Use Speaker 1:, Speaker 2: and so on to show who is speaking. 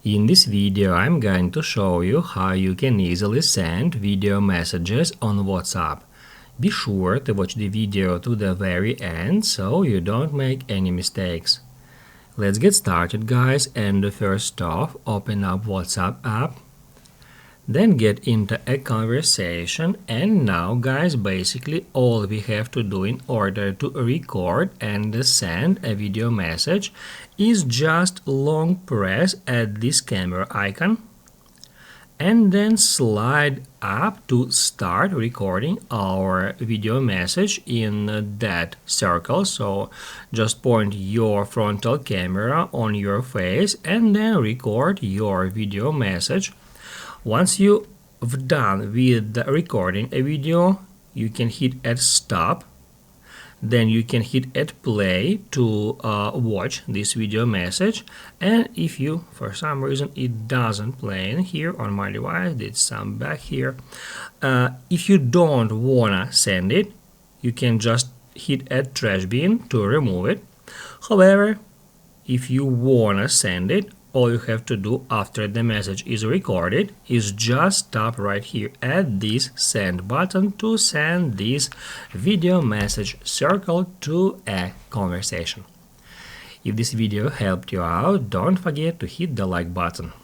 Speaker 1: In this video, I'm going to show you how you can easily send video messages on WhatsApp. Be sure to watch the video to the very end so you don't make any mistakes. Let's get started, guys, and first off, open up WhatsApp app. Then get into a conversation, and now, guys, basically all we have to do in order to record and send a video message is just long press at this camera icon and then slide up to start recording our video message in that circle. So just point your frontal camera on your face and then record your video message. Once you've done with recording a video, you can hit at stop. Then you can hit at play to watch this video message. And if you, for some reason, it doesn't play in here on my device, did some back here. If you don't wanna send it, you can just hit at trash bin to remove it. However, if you wanna send it, all you have to do after the message is recorded is just tap right here at this send button to send this video message circle to a conversation. If this video helped you out, don't forget to hit the like button.